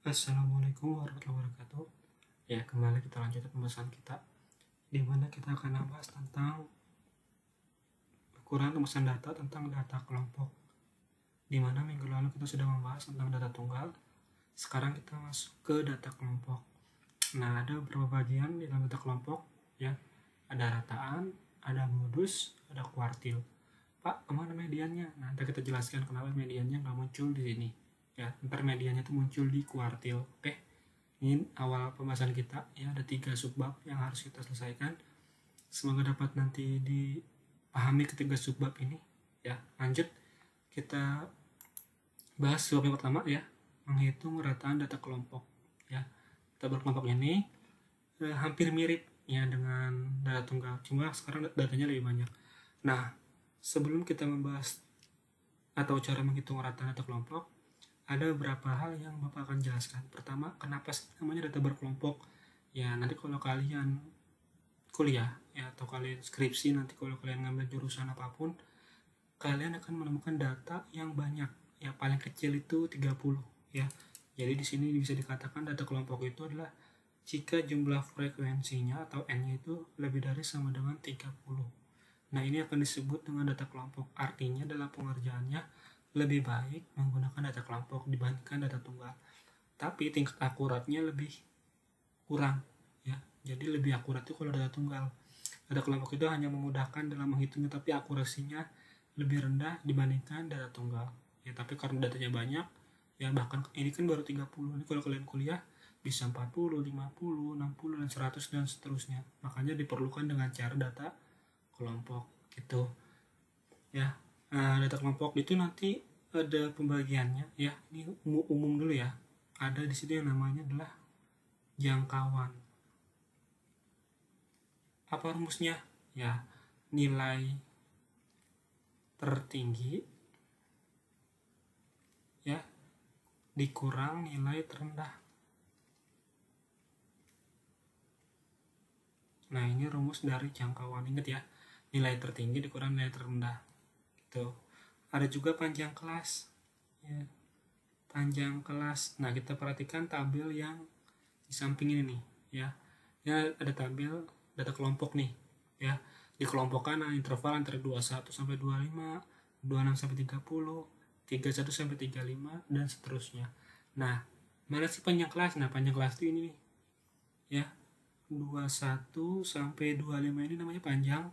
Assalamualaikum warahmatullahi wabarakatuh. Ya, kembali kita lanjutkan pembahasan kita, di mana kita akan membahas tentang ukuran rumusan data tentang data kelompok. Di mana minggu lalu kita sudah membahas tentang data tunggal. Sekarang kita masuk ke data kelompok. Nah, ada beberapa bagian di dalam data kelompok, ya. Ada rataan, ada modus, ada kuartil. Pak, kemana mediannya? Nah, nanti kita jelaskan kenapa mediannya nggak muncul di sini. Ya, ntar mediannya itu muncul di kuartil. Oke. Ini awal pembahasan kita, ya, ada 3 subbab yang harus kita selesaikan. Semoga dapat nanti dipahami ketiga subbab ini, ya. Lanjut, kita bahas subbab yang pertama, ya, menghitung rataan data kelompok, ya. Data berkelompok ini hampir mirip, ya, dengan data tunggal, cuma sekarang datanya lebih banyak. Nah, sebelum kita membahas atau cara menghitung rataan data kelompok, ada beberapa hal yang Bapak akan jelaskan. Pertama, kenapa sih namanya data berkelompok? Ya, nanti kalau kalian kuliah, ya, atau kalian skripsi, nanti kalau kalian ngambil jurusan apapun, kalian akan menemukan data yang banyak. Ya, paling kecil itu 30, ya. Jadi di sini bisa dikatakan data kelompok itu adalah jika jumlah frekuensinya atau N-nya itu lebih dari sama dengan 30. Nah, ini akan disebut dengan data kelompok. Artinya dalam pengerjaannya lebih baik menggunakan data kelompok dibandingkan data tunggal. Tapi tingkat akuratnya lebih kurang, ya. Jadi lebih akurat itu kalau data tunggal. Data kelompok itu hanya memudahkan dalam menghitungnya, tapi akurasinya lebih rendah dibandingkan data tunggal. Ya, tapi karena datanya banyak, ya, bahkan ini kan baru 30. Ini kalau kalian kuliah bisa 40, 50, 60, dan 100 dan seterusnya. Makanya diperlukan dengan cara data kelompok gitu. Ya. Nah, data kelompok itu nanti ada pembagiannya, ya. Ini umum dulu, ya. Ada di sini yang namanya adalah jangkauan. Apa rumusnya? Ya, nilai tertinggi, ya, dikurang nilai terendah. Nah, ini rumus dari jangkauan. Ingat, ya, nilai tertinggi dikurang nilai terendah. Gitu. Ada juga panjang kelas, ya. Panjang kelas. Nah, kita perhatikan tabel yang di samping ini nih, ya. Ya, ada tabel data kelompok nih, ya. Dikelompokkan interval antara 21 sampai 25, 26 sampai 30, 31 sampai 35, dan seterusnya. Nah, mana sih panjang kelas? Nah, panjang kelas itu ini nih, ya. 21 sampai 25 ini namanya panjang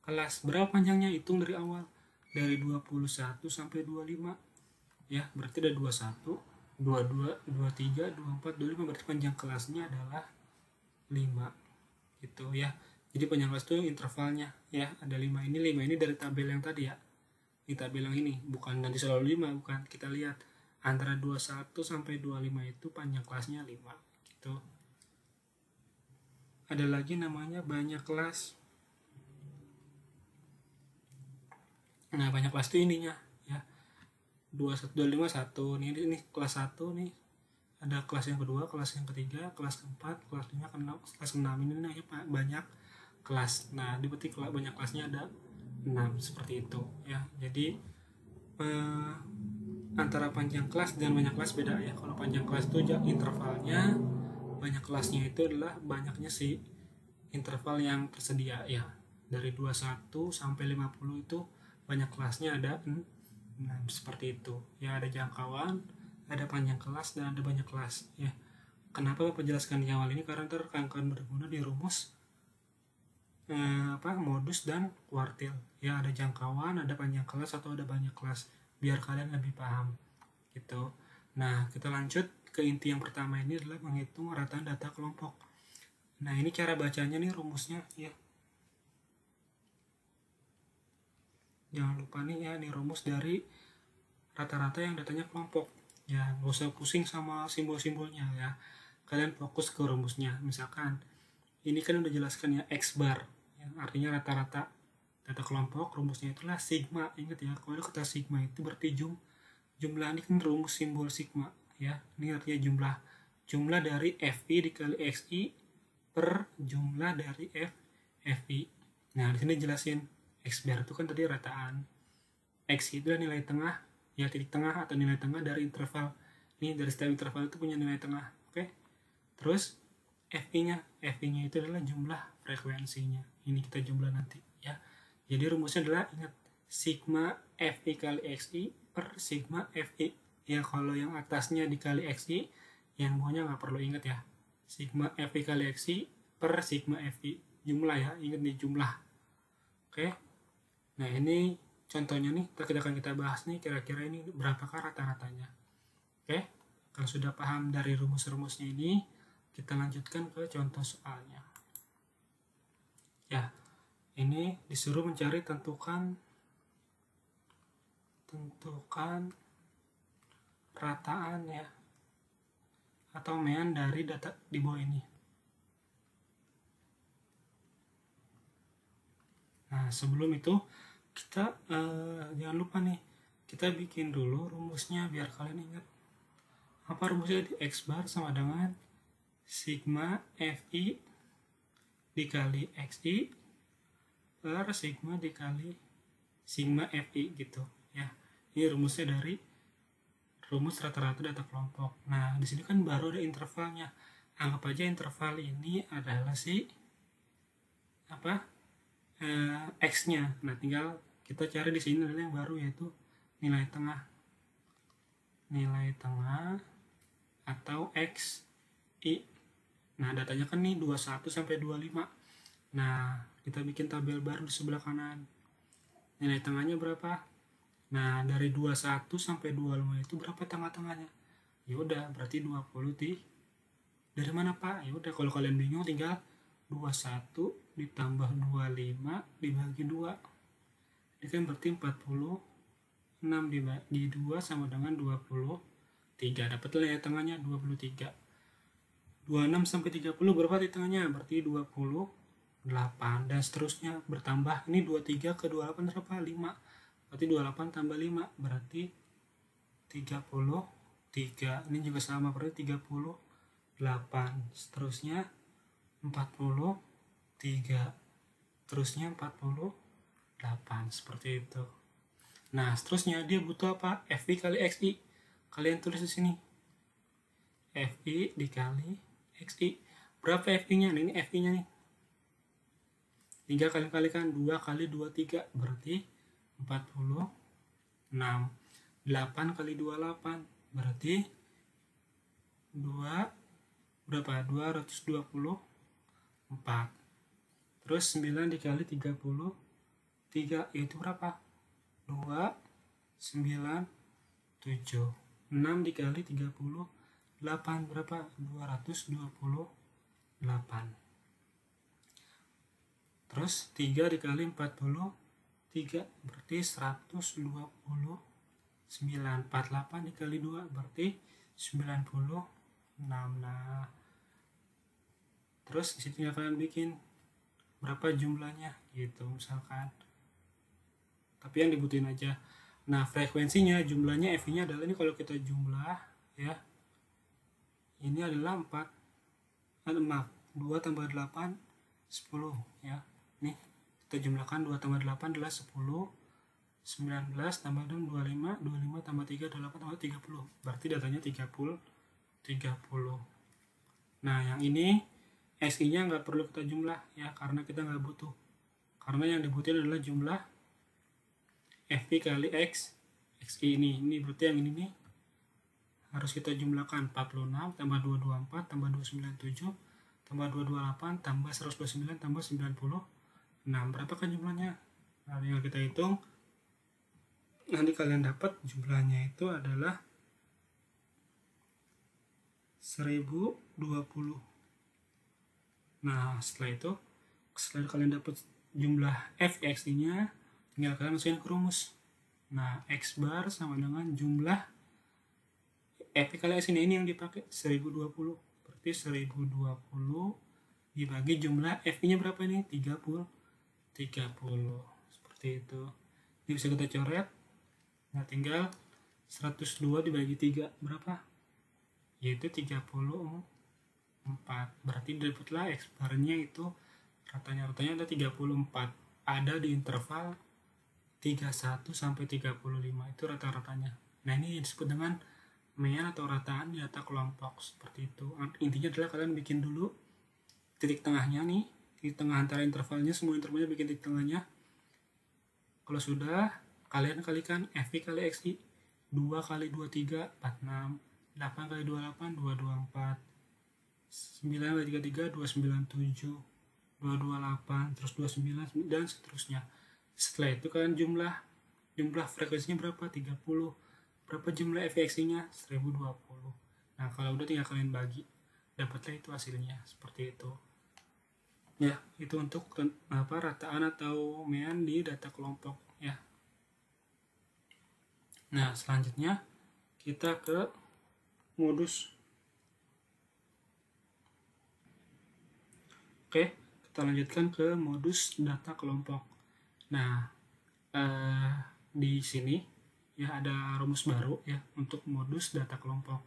kelas. Berapa panjangnya? Hitung dari awal. Dari 21 sampai 25. Ya, berarti ada 21, 22, 23, 24, 25, berarti panjang kelasnya adalah 5. Gitu, ya. Jadi panjang kelas itu intervalnya, ya, ada 5. Ini 5 ini dari tabel yang tadi, ya. Di tabel yang ini, bukan nanti selalu 5, bukan. Kita lihat antara 21 sampai 25 itu panjang kelasnya 5. Gitu. Ada lagi namanya banyak kelas. Nah, banyak kelas itu ininya, ya. 21, 25, 1. Ini kelas 1 nih. Ada kelas yang kedua, kelas yang ketiga, kelas keempat, kelas 5, kelas 6. Ini namanya banyak kelas. Nah, berarti banyak kelasnya ada 6, seperti itu, ya. Jadi antara panjang kelas dan banyak kelas beda, ya. Kalau panjang kelas itu intervalnya, banyak kelasnya itu adalah banyaknya si interval yang tersedia, ya. Dari 21 sampai 50 itu banyak kelasnya ada 6, seperti itu, ya. Ada jangkauan, ada panjang kelas, dan ada banyak kelas, ya. Kenapa Bapak jelaskan di awal ini? Karena akan berguna di rumus modus dan kuartil, ya. Ada jangkauan, ada panjang kelas, atau ada banyak kelas, biar kalian lebih paham gitu. Nah, kita lanjut ke inti yang pertama. Ini adalah menghitung rataan data kelompok. Nah, ini cara bacanya nih rumusnya, ya. Jangan lupa nih, ya, ini rumus dari rata-rata yang datanya kelompok. Ya, nggak usah pusing sama simbol-simbolnya, ya. Kalian fokus ke rumusnya. Misalkan ini kan udah jelaskan, ya, X bar, ya, artinya rata-rata data kelompok. Rumusnya itulah sigma. Ingat, ya, kalau kata sigma itu berarti jumlah ini kan rumus simbol sigma, ya. Ini artinya jumlah dari FI dikali XI per jumlah dari FI. Nah, di sini jelasin X bar itu kan tadi rataan. X itu adalah nilai tengah, ya, titik tengah atau nilai tengah dari interval Ini dari setiap interval itu punya nilai tengah. Oke. Terus FI-nya itu adalah jumlah frekuensinya. Ini kita jumlah nanti ya. Jadi rumusnya adalah, ingat, sigma FI kali XI per sigma FI. Ya kalau yang atasnya dikali XI, yang bawahnya nggak perlu ingat ya. Sigma FI kali XI per sigma FI. Jumlah ya, ingat nih jumlah. Oke. Nah ini contohnya nih, kita akan bahas nih kira-kira ini berapakah rata-ratanya. Oke. Kalau sudah paham dari rumus-rumusnya ini, kita lanjutkan ke contoh soalnya. Ya, ini disuruh mencari tentukan rataan ya, atau mean dari data di bawah ini. Nah, sebelum itu kita jangan lupa nih, kita bikin dulu rumusnya biar kalian ingat. Apa rumusnya? Di X bar sama dengan sigma FI dikali XI per sigma dikali sigma FI gitu ya. Ini rumusnya dari rumus rata-rata data kelompok. Nah, di sini kan baru ada intervalnya. Anggap aja interval ini adalah X-nya. Nah, tinggal kita cari di sini adalah yang baru, yaitu nilai tengah. Nilai tengah atau XI. Nah, datanya kan nih 21 sampai 25. Nah, kita bikin tabel baru di sebelah kanan. Nilai tengahnya berapa? Nah, dari 21 sampai 25 itu berapa tengah-tengahnya? Ya udah, berarti 20 dari mana, Pak? Ya udah, kalau kalian bingung tinggal 21 ditambah 25 dibagi 2. Ini kan berarti 46 dibagi 2 sama dengan 23. Dapatlah ya tengahnya 23. 26 sampai 30 berapa di tengahnya? Berarti 28 dan seterusnya bertambah. Ini 23 ke 28 berapa? 5. Berarti 28 tambah 5 berarti 33. Ini juga sama, berarti 38. Seterusnya 43. Terusnya 48. Seperti itu. Nah, seterusnya dia butuh apa? FI kali XI. Kalian tulis di sini. FI dikali XI. Berapa FI-nya? Nah, ini FI-nya nih. 3 kali kalikan 2 kali 2 3 berarti 46. 8 kali 28 berarti 2 berapa? 224. Terus 9 dikali 33 itu berapa? 2 9 7. 6 dikali 38 berapa? 228. Terus 3 dikali 43 berarti 129. 48 dikali 2 berarti 96. Nah, terus disitu kalian bikin berapa jumlahnya gitu misalkan. Tapi yang dibutuhin aja. Nah, frekuensinya, jumlahnya FI-nya adalah, ini kalau kita jumlah ya, ini adalah 2 tambah 8 10 ya. Nih kita jumlahkan 2 tambah 8 adalah 10. 19 tambah 6 25. 25 tambah 3 28 tambah 30. Berarti datanya 30. Nah, yang ini SI-nya nggak perlu kita jumlah ya, karena kita nggak butuh. Karena yang dibutuhin adalah jumlah FI kali XI ini. Ini berarti yang ini nih harus kita jumlahkan. 46 tambah 224 tambah 297 tambah 228 tambah 129 tambah 96. Berapakah jumlahnya? Nah, tinggal kita hitung. Nanti kalian dapat jumlahnya itu adalah 1020. Nah, setelah kalian dapat jumlah FXI-nya, tinggal kalian masukin ke rumus. Nah, X bar sama dengan jumlah FI kali X ini yang dipakai 1020. Berarti 1020 dibagi jumlah FI-nya berapa ini? 30. Seperti itu. Ini bisa kita coret. Nah, tinggal 102 dibagi 3 berapa? Yaitu 34. Berarti dapatlah X barnya itu ratanya ada 34. Ada di interval 31 sampai 35 itu rata-ratanya. Nah, ini disebut dengan mean atau rataan di data kelompok seperti itu. Intinya adalah kalian bikin dulu titik tengahnya nih, titik tengah antara intervalnya, semua intervalnya bikin titik tengahnya. Kalau sudah, kalian kalikan FI kali XI, 2 kali 23, 46, 8 kali 28, 224, 9 kali 33, 297, 228, terus 29, dan seterusnya. Setelah itu kalian jumlah frekuensinya berapa? 30. Berapa jumlah FXI-nya? 1020. Nah, kalau udah tinggal kalian bagi, dapatlah itu hasilnya, seperti itu. Ya, itu untuk rataan atau mean di data kelompok ya. Nah, selanjutnya kita ke modus. Oke, kita lanjutkan ke modus data kelompok. Nah, di sini ya ada rumus baru ya untuk modus data kelompok.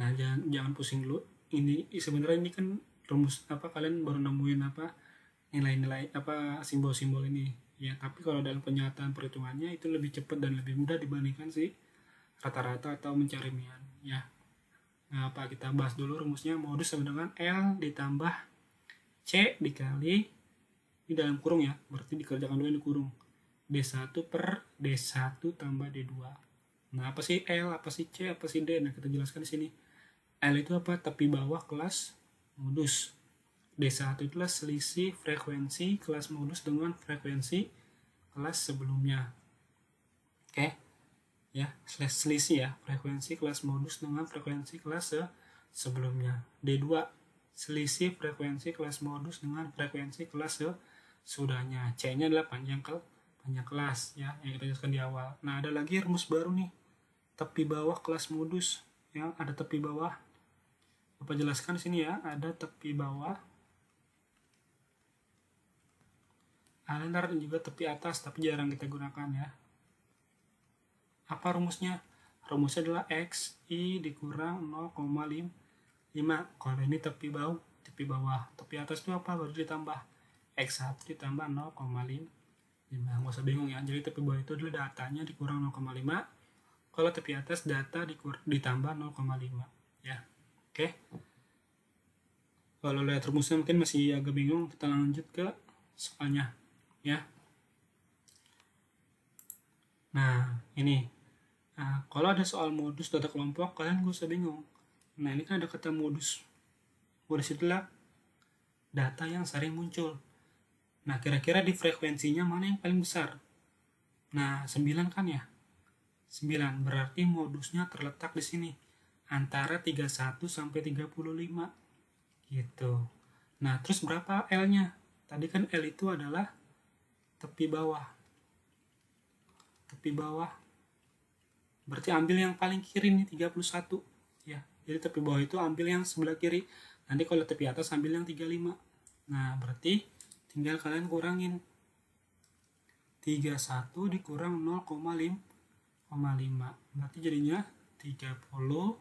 Nah, jangan pusing dulu. Ini sebenarnya ini kan rumus kalian baru nemuin nilai-nilai simbol-simbol ini ya, tapi kalau dalam kenyataan perhitungannya itu lebih cepat dan lebih mudah dibandingkan si rata-rata atau mencari mean ya. Nah, kita bahas dulu rumusnya. Modus sama dengan L ditambah C dikali di dalam kurung ya, berarti dikerjakan dulu di kurung, D1 per D1 tambah D2. Nah, apa sih L, apa sih C, apa sih D? Nah, kita jelaskan di sini. L itu apa? Tepi bawah kelas modus. D1 itulah selisih frekuensi kelas modus dengan frekuensi kelas sebelumnya. Oke. Ya, selisih ya, frekuensi kelas modus dengan frekuensi kelas sebelumnya. D2 selisih frekuensi kelas modus dengan frekuensi kelas sesudahnya. C-nya adalah panjang kelas ya, yang kita jelaskan di awal. Nah, ada lagi rumus baru nih. Tepi bawah kelas modus ya, ada tepi bawah. Bapak jelaskan di sini ya, ada tepi bawah. Ada juga tepi atas, tapi jarang kita gunakan ya. Apa rumusnya? Rumusnya adalah XI dikurang 0,5. Kalau ini tepi bawah. Tepi atas itu apa? Baru ditambah X1 ditambah 0,5. Nggak usah bingung ya. Jadi tepi bawah itu adalah datanya dikurang 0,5. Kalau tepi atas data ditambah 0,5 ya. Oke. Kalau lihat rumusnya mungkin masih agak bingung, kita lanjut ke soalnya ya. Nah, ini. Nah, kalau ada soal modus data kelompok, kalian gak usah bingung. Nah, ini kan ada kata modus. Modus itulah data yang sering muncul. Nah, kira-kira di frekuensinya mana yang paling besar? Nah, 9 kan ya? 9, berarti modusnya terletak di sini. Antara 31 sampai 35. Gitu. Nah, terus berapa L-nya? Tadi kan L itu adalah tepi bawah. Tepi bawah. Berarti ambil yang paling kiri nih, 31. Ya, jadi tepi bawah itu ambil yang sebelah kiri. Nanti kalau tepi atas ambil yang 35. Nah, berarti tinggal kalian kurangin. 31 dikurang 0,5. Berarti jadinya 30,35.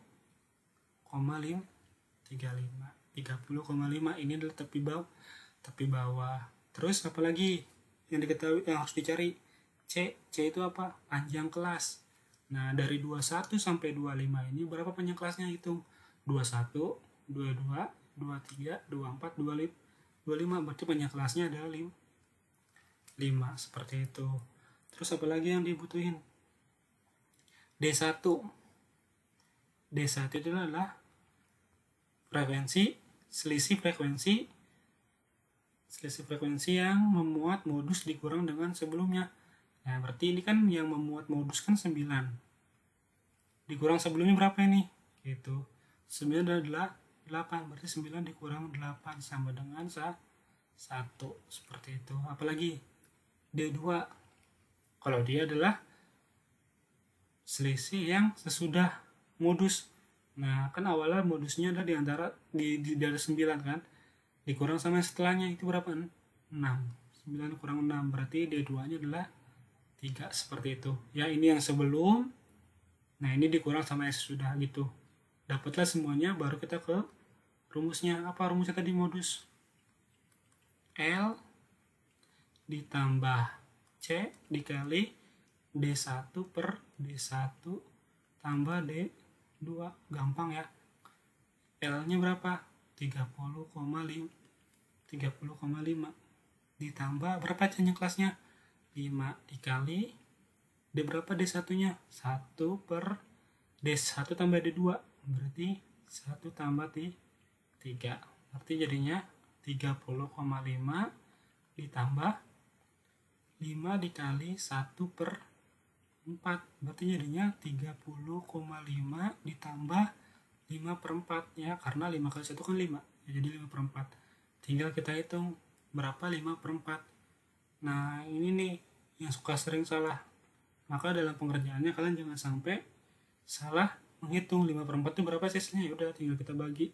30,5 ini adalah tepi bawah. Terus apa lagi yang diketahui yang harus dicari? C itu apa? Panjang kelas. Nah, dari 21 sampai 25 ini berapa panjang kelasnya? Hitung. 21, 22, 23, 24, 25. Berarti panjang kelasnya adalah 5. Seperti itu. Terus apa lagi yang dibutuhin? D1 itu adalah selisih frekuensi yang memuat modus dikurang dengan sebelumnya. Nah, berarti ini kan yang memuat modus kan 9. Dikurang sebelumnya berapa ini? Gitu. 9 adalah 8. Berarti 9 dikurang 8 sama dengan 1. Seperti itu. Apalagi D2. Kalau dia adalah selisih yang sesudah modus. Nah, kan awalnya modusnya adalah di dari 9 kan. Dikurang sama yang setelahnya itu berapa? 6. 9 kurang 6 berarti D2-nya adalah 3 seperti itu. Ya, ini yang sebelum. Nah, ini dikurang sama yang sesudah gitu. Dapatlah semuanya, baru kita ke rumusnya. Apa rumusnya tadi modus? L ditambah C dikali D1 per D1 tambah D2. 2. Gampang ya. L-nya berapa? 30,5. Ditambah berapa C-nya kelasnya? 5 dikali D berapa D1-nya? 1 per D1 tambah D2. Berarti 1 tambah D3. Berarti jadinya 30,5 ditambah 5 dikali 1 per 4. Berarti jadinya 30,5 ditambah 5 per 4 ya. Karena 5 kali 1 kan 5. Ya, jadi 5 per 4. Tinggal kita hitung berapa 5 per 4. Nah ini nih yang suka sering salah. Maka dalam pengerjaannya kalian jangan sampai salah menghitung 5 per 4 itu berapa sisanya. Yaudah tinggal kita bagi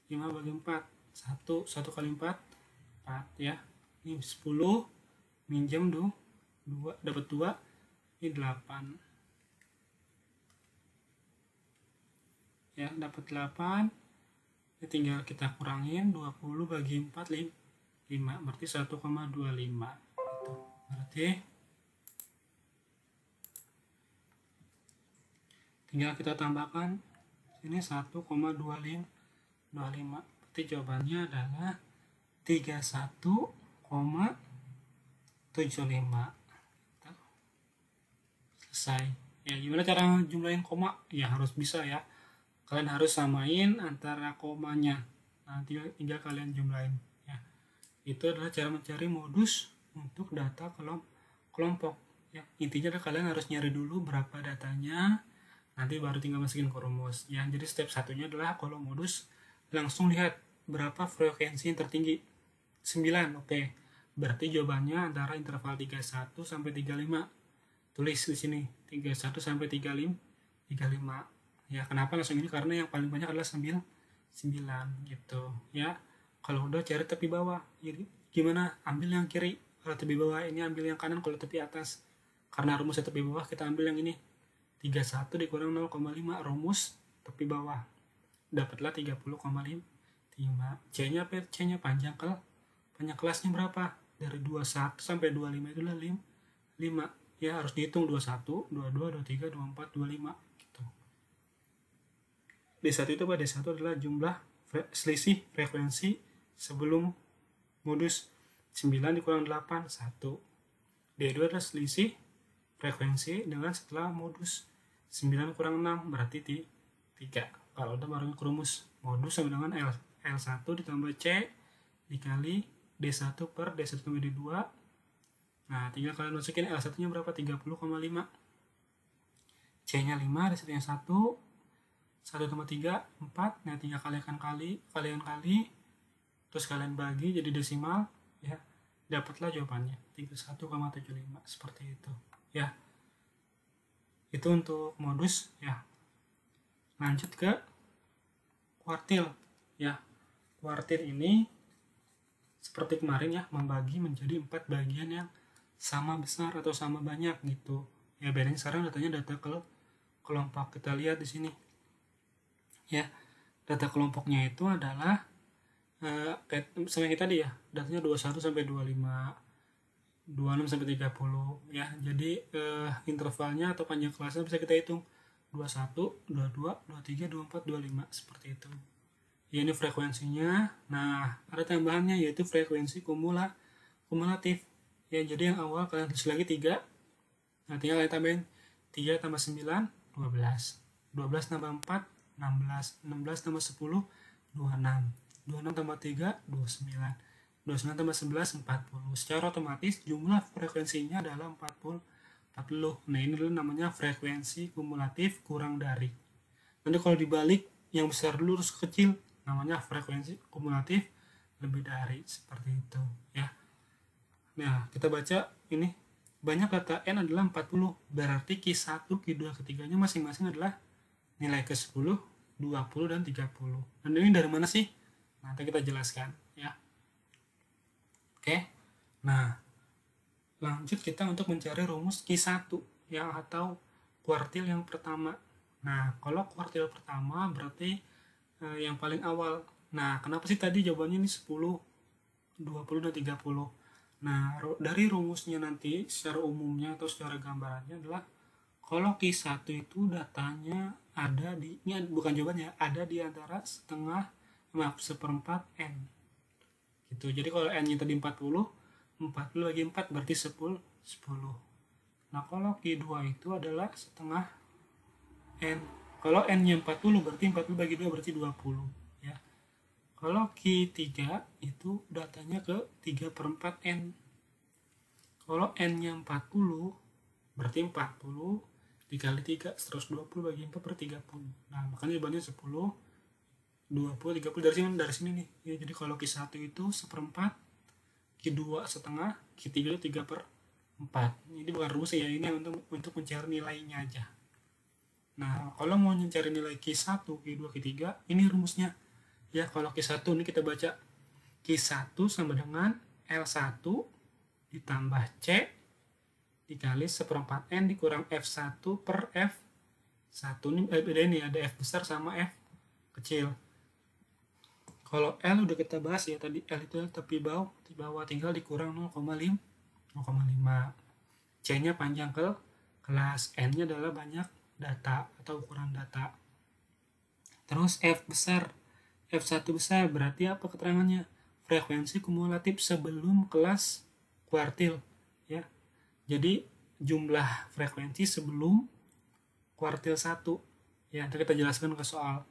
5 bagi 4. 1 kali 4 ya. Ini 10 minjem 2 dapat 2. Ini 8 ya, dapat 8. Ini tinggal kita kurangin 20 bagi 4 5. Berarti 1,25 gitu. Berarti tinggal kita tambahkan ini 1,25. Berarti jawabannya adalah 31,75. Selesai. Ya, gimana cara jumlahin koma? Ya harus bisa ya. Kalian harus samain antara komanya. Nanti tinggal kalian jumlahin ya. Itu adalah cara mencari modus untuk data kelompok ya. Intinya adalah kalian harus nyari dulu berapa datanya, nanti baru tinggal masukin ke rumus ya. Jadi step satunya adalah kalau modus langsung lihat berapa frekuensi yang tertinggi. 9. Oke. Berarti jawabannya antara interval 31 sampai 35. Tulis di sini 31 sampai 35 ya. Kenapa langsung ini? Karena yang paling banyak adalah 9 gitu ya. Kalau udah cari tepi bawah. Jadi gimana? Ambil yang kiri kalau tepi bawah, ini ambil yang kanan kalau tepi atas. Karena rumusnya tepi bawah, kita ambil yang ini. 31 dikurang 0,5 rumus tepi bawah. Dapatlah 30,5. C-nya apa? C-nya panjang kelasnya berapa? Dari 21 sampai 25 itu 5. Ya harus dihitung 21, 22, 23, 24, 25 gitu. D1 itu apa? D1 adalah jumlah selisih frekuensi sebelum modus. 9 dikurang 8, 1. D2 adalah selisih frekuensi dengan setelah modus. 9 kurang 6 berarti 3. Kalau udah baru rumus modus sama dengan L1 ditambah C dikali D1 per D1 tambah D2. Nah, tinggal kalian masukin L1-nya berapa? 30,5. C-nya 5, D1-nya 1. 1 tambah 3, 4. Nah, tinggal kalian kali. Terus kalian bagi jadi desimal. Ya, dapatlah jawabannya. 31,75. Seperti itu. Ya. Itu untuk modus. Ya. Lanjut ke kuartil. Ya. Kuartil ini seperti kemarin ya, membagi menjadi 4 bagian yang sama besar atau sama banyak gitu. Ya bedanya sekarang datanya data kelompok. Kita lihat di sini. Ya, data kelompoknya itu adalah sama yang tadi ya, datanya 21 sampai 25, 26 sampai 30 ya. Jadi intervalnya atau panjang kelasnya bisa kita hitung 21, 22, 23, 24, 25 seperti itu. Ya, ini frekuensinya. Nah, ada tambahannya yaitu frekuensi kumulatif. Ya, jadi yang awal kalian tulis lagi 3. Nah, tinggal kalian tambahin 3 tambah 9, 12. 12 tambah 4, 16. 16 tambah 10, 26. 26 tambah 3, 29. 29 tambah 11, 40. Secara otomatis jumlah frekuensinya adalah 40. Nah, ini dulu namanya frekuensi kumulatif kurang dari. Nanti kalau dibalik, yang besar dulu terus kecil, namanya frekuensi kumulatif lebih dari. Seperti itu ya. Nah, kita baca ini. Banyak data N adalah 40. Berarti Q1, Q2, ketiganya masing-masing adalah nilai ke-10, 20, dan 30. Dan ini dari mana sih? Nanti kita jelaskan ya. Oke. Nah, lanjut kita untuk mencari rumus Q1 ya, atau kuartil yang pertama. Nah, kalau kuartil pertama berarti yang paling awal. Nah, kenapa sih tadi jawabannya ini 10, 20, dan 30? Nah, dari rumusnya nanti secara umumnya atau secara gambarannya adalah kalau Q1 itu datanya ada di, ini bukan jawabannya, ada di antara seperempat N gitu. Jadi kalau N nya tadi 40 bagi 4 berarti 10. Nah kalau Q2 itu adalah setengah N. Kalau N nya 40 berarti 40 bagi 2 berarti 20 ya. Kalau Q3 itu datanya ke 3/4 N. Kalau N nya 40 berarti 40 dikali 3 120 bagi 4 per 30. Nah makanya jawabannya 10, 20, 30 dari sini nih ya. Jadi kalau Q1 itu seperempat, Q2 setengah, Q3 itu 3/4. Ini bukan rumus ya, ini untuk mencari nilainya aja. Nah kalau mau mencari nilai Q1, Q2, Q3 ini rumusnya ya. Kalau Q1 ini kita baca Q1 sama dengan L1 ditambah C dikali seperempat N dikurang F1 per F1. Ini beda ini, ada F besar sama F kecil. Kalau L udah kita bahas ya tadi, L itu tepi bawah tinggal dikurang 0,5. C nya panjang ke kelas, N nya adalah banyak data atau ukuran data. Terus F besar, F1 besar berarti apa keterangannya? Frekuensi kumulatif sebelum kelas kuartil ya. Jadi jumlah frekuensi sebelum kuartil 1 ya, nanti kita jelaskan ke soal.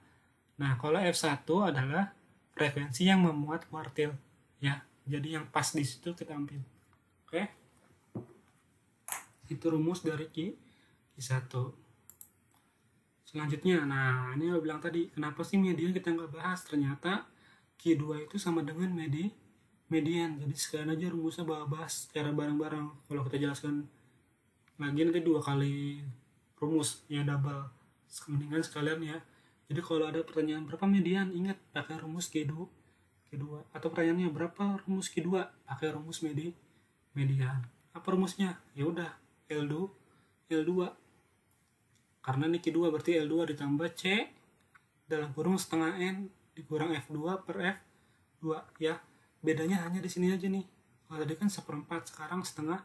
Nah kalau F1 adalah frekuensi yang memuat kuartil ya, jadi yang pas di situ kita ambil. Oke, itu rumus dari Q1. Selanjutnya, nah ini lo bilang tadi kenapa sih median kita nggak bahas? Ternyata Q2 itu sama dengan median, jadi sekalian aja rumusnya bahas secara bareng-bareng. Kalau kita jelaskan lagi nanti 2 kali rumus ya, double. Mendingan sekalian ya. Jadi kalau ada pertanyaan berapa median, ingat pakai rumus Q2. Atau pertanyaannya berapa rumus Q2, pakai rumus median. Apa rumusnya? Ya udah L2. Karena ini Q2 berarti L2 ditambah C dalam kurung setengah N dikurang F2 per F2 ya. Bedanya hanya di sini aja nih. Kalau tadi kan seperempat, sekarang setengah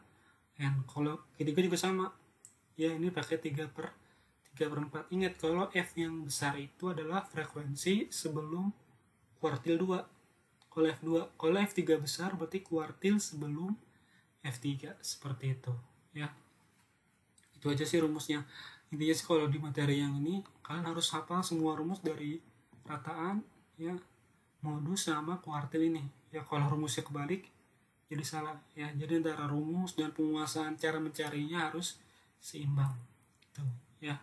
N. Kalau Q3 juga sama. Ya ini pakai 3/4. Ingat kalau F yang besar itu adalah frekuensi sebelum kuartil 2. Kalau F3 besar berarti kuartil sebelum F3, seperti itu ya. Itu aja sih rumusnya. Intinya sih kalau di materi yang ini kalian harus hafal semua rumus dari rataan ya, modus sama kuartil ini ya. Kalau rumusnya kebalik jadi salah ya. Jadi antara rumus dan penguasaan cara mencarinya harus seimbang tuh ya.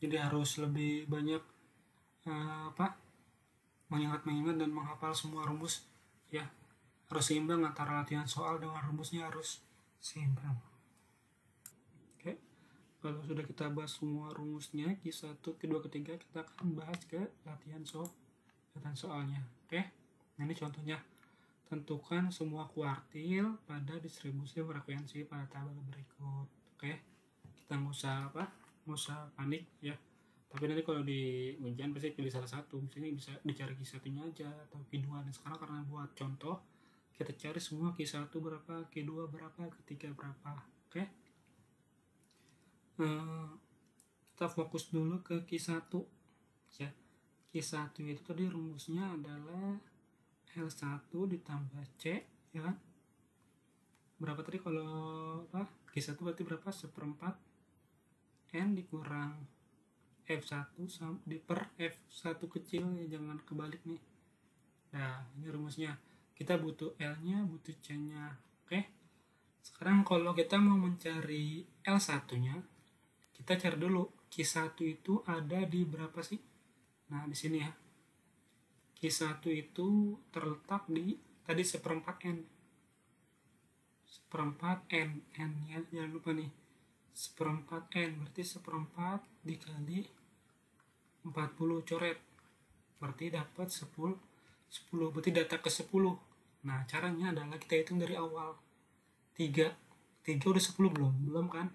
Jadi harus lebih banyak mengingat dan menghafal semua rumus ya. Harus seimbang antara latihan soal dengan rumusnya, harus seimbang. Oke, kalau sudah kita bahas semua rumusnya Q1, Q2, Q3, kita akan bahas ke latihan soalnya. Oke, nah ini contohnya. Tentukan semua kuartil pada distribusi frekuensi pada tabel berikut. Oke, kita nggak usah panik ya. Tapi nanti kalau di ujian pasti pilih salah satu. Misalnya bisa dicari Q1-nya aja atau Q2. Dan sekarang karena buat contoh, kita cari semua Q1 berapa, Q2 berapa, Q3 berapa. Oke. Kita fokus dulu ke Q1 ya. Q1 itu tadi rumusnya adalah L1 ditambah C ya kan. Berapa tadi kalau Q1 berarti berapa? Seperempat N dikurang F1 per F1 kecil ya, jangan kebalik nih. Nah ini rumusnya. Kita butuh L nya, butuh C nya. Oke. Sekarang kalau kita mau mencari L1 nya, kita cari dulu Q1 itu ada di berapa sih? Nah di sini ya. Q1 itu terletak di tadi seperempat N. Seperempat N nya jangan lupa nih. Seperempat N berarti seperempat dikali 40 coret. Berarti dapat 10 berarti data ke 10. Nah caranya adalah kita hitung dari awal. 3 udah 10 belum kan.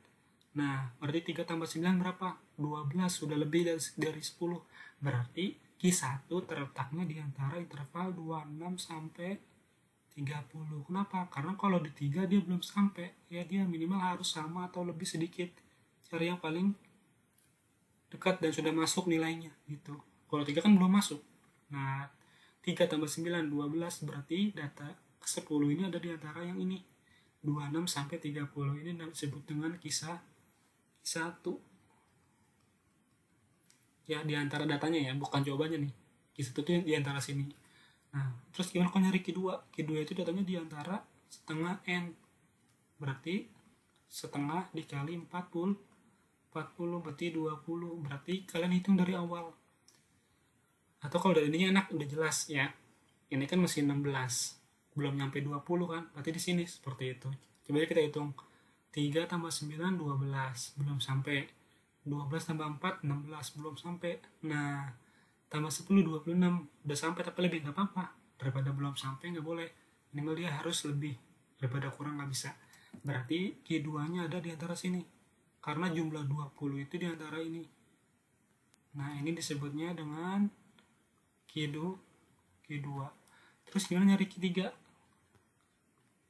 Nah berarti 3 tambah 9 berapa? 12, sudah lebih dari 10. Berarti Q1 terletaknya di antara interval 26 sampai 30. Kenapa? Karena kalau di 3 dia belum sampai ya, dia minimal harus sama atau lebih sedikit. Cari yang paling dekat dan sudah masuk nilainya gitu. Kalau 3 kan belum masuk. Nah, 3 tambah 9, 12, berarti data ke-10 ini ada di antara yang ini. 26 sampai 30 ini disebut dengan kisah 1. Ya, di antara datanya ya, bukan jawabannya nih. Kisah 1 itu di antara sini. Nah, terus gimana kalau nyari Q2? Q2 itu datanya di antara setengah N. Berarti setengah dikali 40 berarti 20. Berarti kalian hitung dari awal. Atau kalau dari ini enak, udah jelas ya. Ini kan masih 16. Belum nyampe 20 kan. Berarti di sini seperti itu. Coba kita hitung. 3 tambah 9, 12. Belum sampai. 12 tambah 4, 16. Belum sampai. Nah, tambah 10, 26. Udah sampai tapi lebih. Gak apa-apa. Daripada belum sampai, gak boleh. Minimal dia harus lebih. Daripada kurang gak bisa. Berarti Q2-nya ada di antara sini. Karena jumlah 20 itu di antara ini. Nah, ini disebutnya dengan Q2. Terus gimana nyari Q3?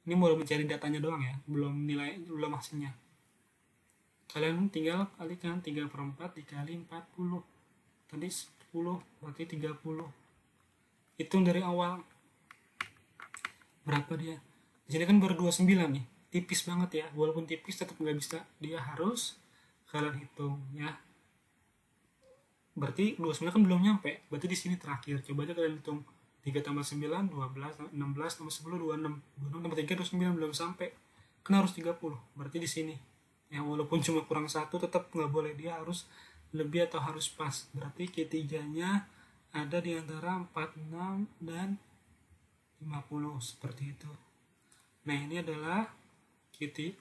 Ini baru mencari datanya doang ya, belum nilai, belum hasilnya. Kalian tinggal kalikan 3/4 dikali 40. Tadi 10, berarti 30. Hitung dari awal. Berapa dia? Di sini kan baru 29 nih. Tipis banget ya, walaupun tipis tetap nggak bisa. Dia harus kalian hitung ya. Berarti 29 kan belum nyampe. Berarti di sini terakhir. Coba aja kalian hitung. 3 tambah 9, 12, 16 tambah 10, 26. 26 tambah 3, 29 belum sampai. Kan harus 30. Berarti di sini. Ya walaupun cuma kurang 1 tetap nggak boleh. Dia harus lebih atau harus pas. Berarti Q3-nya ada di antara 46 dan 50. Seperti itu. Nah ini adalah Q3.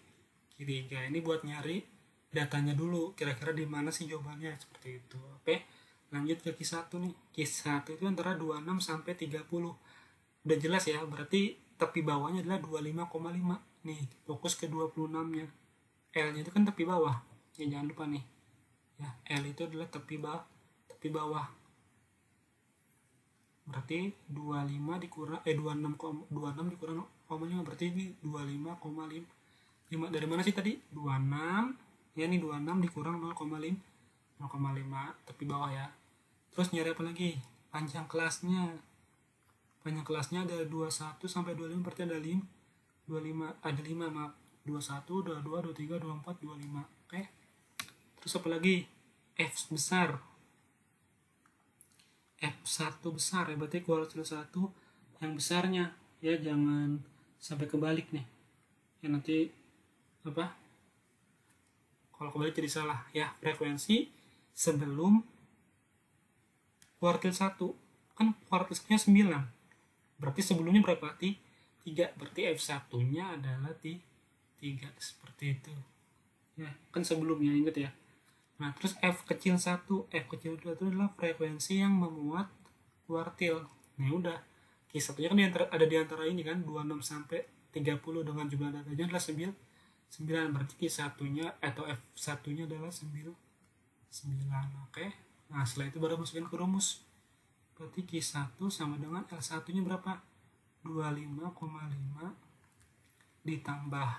Ini buat nyari datanya dulu, kira-kira di mana sih jawabannya, seperti itu. Oke, lanjut ke Q1 nih. Q1 itu antara 26 sampai 30. Udah jelas ya, berarti tepi bawahnya adalah 25,5. Nih, fokus ke 26-nya. L-nya itu kan tepi bawah. Ya jangan lupa nih. Ya, L itu adalah tepi bawah. Berarti 25 dikurang 26 dikurang 0,5 berarti ini 25,5. Dari mana sih tadi? 26. Ya ini 26 dikurang 0,5 tepi bawah ya. Terus nyari apa lagi? Panjang kelasnya ada 21 sampai 25, berarti ada 5 ada 5 maaf. 21, 22, 23, 24, 25. Oke. Terus apa lagi? F besar. F1 besar ya, berarti kuartil 1 yang besarnya ya, jangan sampai kebalik nih. Ya nanti apa? Kalau kebalik jadi salah ya. Frekuensi sebelum kuartil 1 kan kuartil 1 nya 9, berarti sebelumnya berapa? 3, berarti F1 nya adalah 3, seperti itu ya, kan sebelumnya ingat ya. Nah terus F kecil 1 itu adalah frekuensi yang memuat kuartil. Nah udah, Q1 nya kan ada di antara ini kan, 26 sampai 30 dengan jumlah datanya adalah 9, berarti Q1-nya atau F1-nya adalah 9. Oke. Nah, setelah itu baru masukin ke rumus. Berarti Q1 sama dengan L1-nya berapa? 25,5 ditambah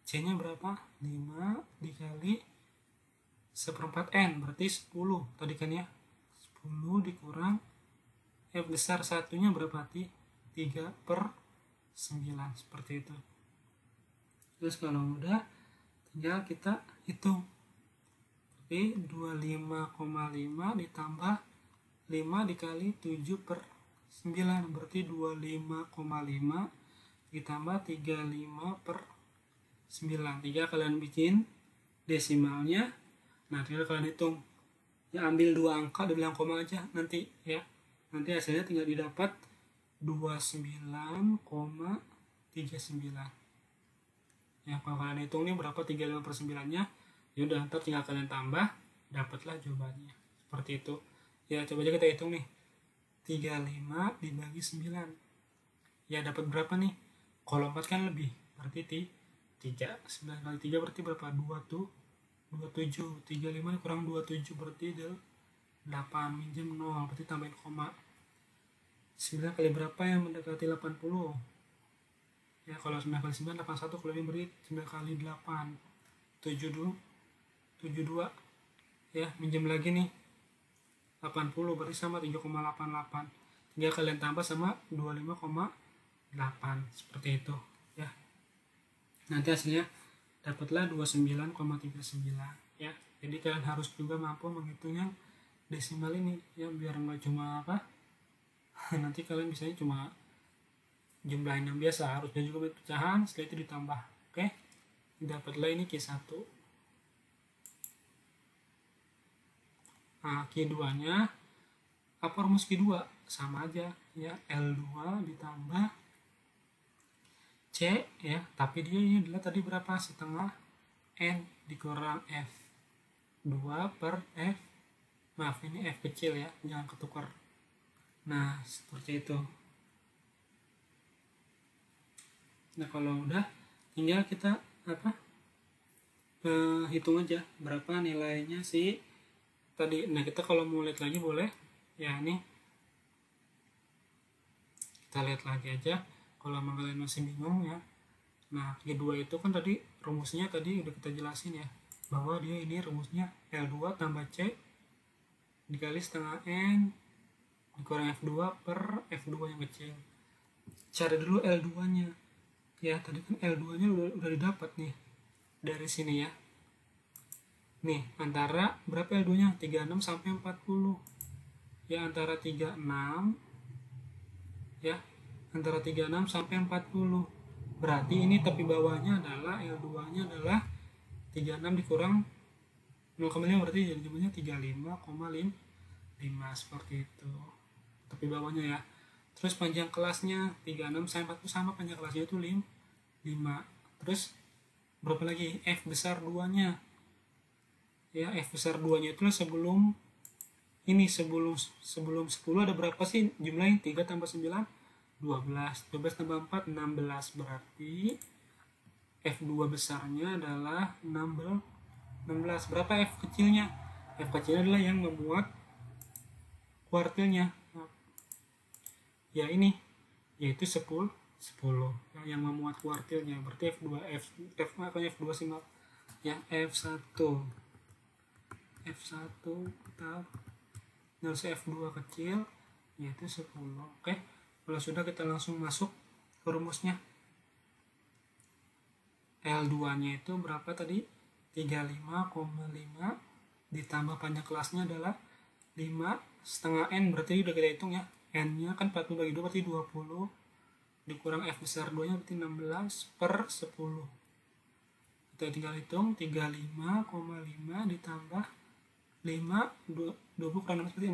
C-nya berapa? 5 dikali 1/4 N, berarti 10. Tadi kan ya. 10 dikurang F besar 1-nya berapa? 3/9, seperti itu. Terus kalau udah, tinggal kita hitung. Jadi 25,5 ditambah 5 dikali 7/9, berarti 25,5 ditambah 35/9. 3 kalian bikin desimalnya. Nah tinggal kalian hitung. Ya ambil 2 angka, udah bilang koma aja nanti ya. Nanti hasilnya tinggal didapat 29,39. Ya kalau kalian hitung nih berapa 35/9-nya, ya udah ntar tinggal kalian tambah, dapatlah jawabannya. Seperti itu. Ya coba aja kita hitung nih. 35 dibagi 9. Ya dapat berapa nih? Kalau 4 kan lebih, berarti 3. 9 kali 3 berarti berapa? 2 tuh. 27. 35 kurang 27 berarti 8, minjem 0, berarti tambahin koma. 9 kali berapa yang mendekati 80? Ya kalau 9 kali 9 81, kalau ini beri 9 kali 8 72. Ya, minjem lagi nih 80 berarti sama 7,88. Tinggal kalian tambah sama 25,8 seperti itu ya. Nanti hasilnya dapatlah 29,39 ya. Jadi kalian harus juga mampu menghitung yang desimal ini ya, biar nggak cuma apa nanti kalian bisanya cuma jumlahin yang biasa, harusnya juga pecahan, setelah itu ditambah. Oke, dapatlah ini Q1. Nah, Q2 nya apa rumus Q2? Sama aja ya, L2 ditambah C ya, tapi dia ini adalah tadi berapa, setengah N dikurang F2 per F, maaf ini F kecil ya, jangan ketukar. Nah seperti itu. Nah kalau udah tinggal kita apa hitung aja berapa nilainya sih tadi. Nah kita kalau mau lihat lagi boleh ya, nih kita lihat lagi aja kalau emang kalian masih bingung ya. Nah G2 itu kan tadi rumusnya tadi udah kita jelasin ya, bahwa dia ini rumusnya L2 tambah C dikali setengah N dikurang F2 per F2 yang kecil. Cari dulu L2 nya ya, tadi kan L2 nya udah didapat nih dari sini ya. Nih antara berapa L2 nya, 36 sampai 40 ya, antara 36 ya, antara 36 sampai 40. Berarti ini tepi bawahnya adalah L2 nya adalah 36 dikurang 0,5, berarti jadi jumlahnya 35,5 seperti itu tepi bawahnya ya. Terus panjang kelasnya 36 sampai 40 sama, panjang kelasnya itu 5. Terus berapa lagi? F besar 2 nya ya, F besar 2 nya itu sebelum ini, sebelum 10 ada berapa sih jumlahnya? 3 tambah 9 12, 12 tambah 4 16, berarti F2 besarnya adalah 16. Berapa F kecilnya? F kecilnya adalah yang memuat kuartilnya ya, ini yaitu 10 yang memuat kuartilnya, berarti F2 F2 sih ya, F1 kita nilai F2 kecil yaitu 10. Oke, kalau sudah kita langsung masuk ke rumusnya. L2 nya itu berapa tadi? 35,5 ditambah panjang kelasnya adalah 5 setengah N, berarti udah kita hitung ya, N nya kan 40 bagi 2 berarti 20 dikurang F besar 2 nya berarti 16 per 10. Kita tinggal hitung 35,5 ditambah 5 20 kurang 16 berarti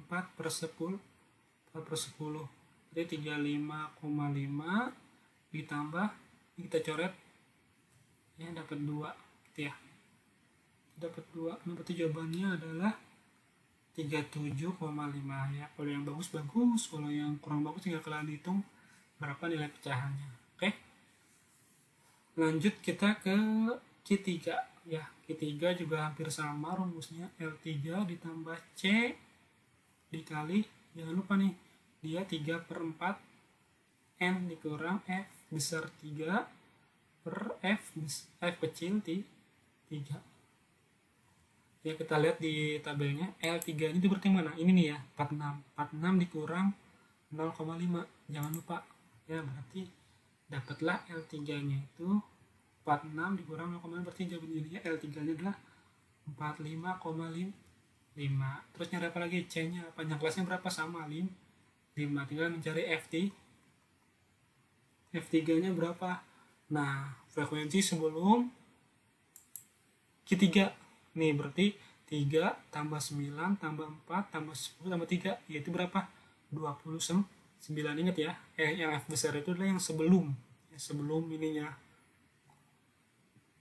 4 per 10 jadi 35,5 ditambah ini kita coret ya, dapat 2 gitu ya, dapat 2. Berarti jawabannya adalah 37,5 ya. Kalau yang bagus, kalau yang kurang bagus tinggal kalian hitung berapa nilai pecahannya. Oke, lanjut kita ke Q3 ya. Q3 juga hampir sama rumusnya, L3 ditambah C dikali, jangan lupa nih, dia 3/4 N dikurang F besar 3 per F kecil 3 ya. Kita lihat di tabelnya L3 ini berarti mana? Ini nih ya, 46 dikurang 0,5, jangan lupa ya, berarti dapatlah L3 nya itu 46 dikurang 0,5, berarti jawabannya L3 nya adalah 45,5. Terus nyari apa lagi? C nya, panjang kelasnya berapa? Sama 5, tinggal mencari F3 nya berapa. Nah frekuensi sebelum Q3 nih berarti 3 tambah 9 tambah 4 tambah 10 tambah 3 yaitu berapa? 29. Ingat ya, yang F besar itu adalah yang sebelum ininya,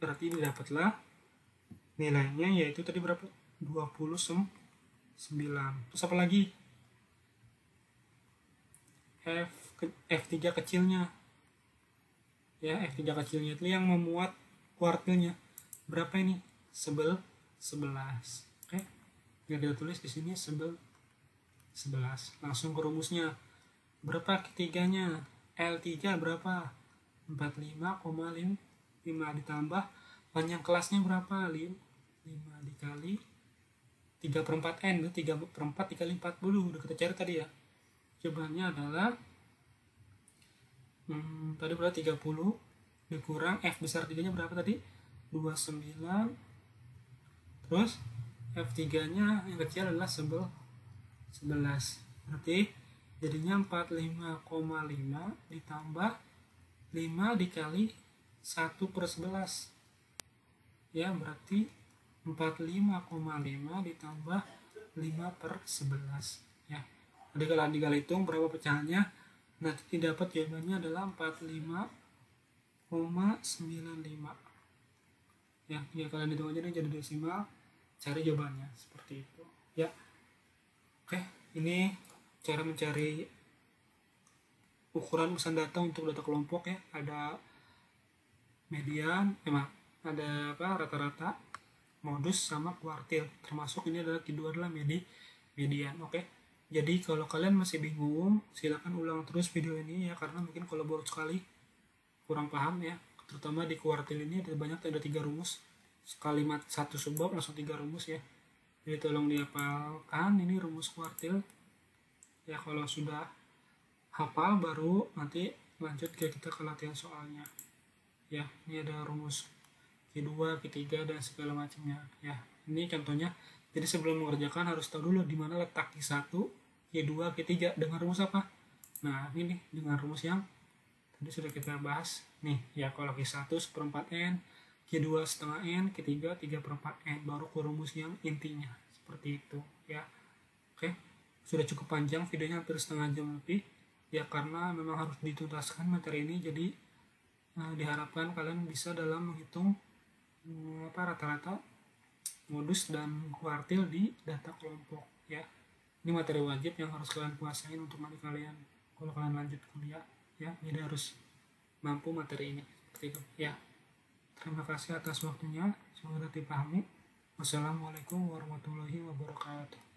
berarti ini dapatlah nilainya yaitu tadi berapa? 29. Terus apa lagi? F3 kecilnya ya, F3 kecilnya itu yang memuat kuartilnya berapa ini? 11. Oke, kita tulis di sini 11. Langsung ke rumusnya. Berapa ketiganya? L3 berapa? 45,5 ditambah panjang kelasnya berapa? 5 dikali 3/4N, 3/4 dikali 40, udah kita cari tadi ya. Jawabannya adalah tadi berarti 30 dikurang F besar 3 nya berapa tadi? 29. Terus F3 nya yang kecil adalah 11. Berarti jadinya 45,5 ditambah 5 dikali 1/11. Ya, berarti 45,5 ditambah 5/11. Ya. Jadi kalau tinggal hitung berapa pecahannya, nanti dapat jawabannya adalah 45,95. Ya, kalian hitung aja nih jadi desimal, cari jawabannya seperti itu. Ya. Oke, ini cara mencari ukuran pesan data untuk data kelompok ya. Ada median, ada rata-rata, modus sama kuartil. Termasuk ini adalah kedua adalah median. Oke. Jadi kalau kalian masih bingung, silakan ulang terus video ini ya, karena mungkin kalau baru sekali kurang paham ya. Terutama di kuartil ini ada 3 rumus. Kalimat satu subbab langsung 3 rumus ya. Jadi tolong dihafalkan ini rumus kuartil. Ya, kalau sudah hafal baru nanti lanjut kita ke latihan soalnya. Ya, ini ada rumus Q2, Q3 dan segala macamnya. Ya, ini contohnya. Jadi sebelum mengerjakan harus tahu dulu di mana letak Q1, Q2, Q3 dengan rumus apa. Nah, ini nih dengan rumus yang tadi sudah kita bahas. Nih, ya kalau Q1 1/4N, Q2 setengah N, Q3 3/4N, baru ke rumus yang intinya. Seperti itu, ya. Oke, sudah cukup panjang videonya, hampir setengah jam lebih. Ya, karena memang harus dituntaskan materi ini, jadi diharapkan kalian bisa dalam menghitung rata-rata, modus dan kuartil di data kelompok ya. Ini materi wajib yang harus kalian kuasain untuk nanti kalian kalau kalian lanjut kuliah ya. Jadi harus mampu materi ini seperti itu ya. Terima kasih atas waktunya, semoga dipahami. Wassalamualaikum warahmatullahi wabarakatuh.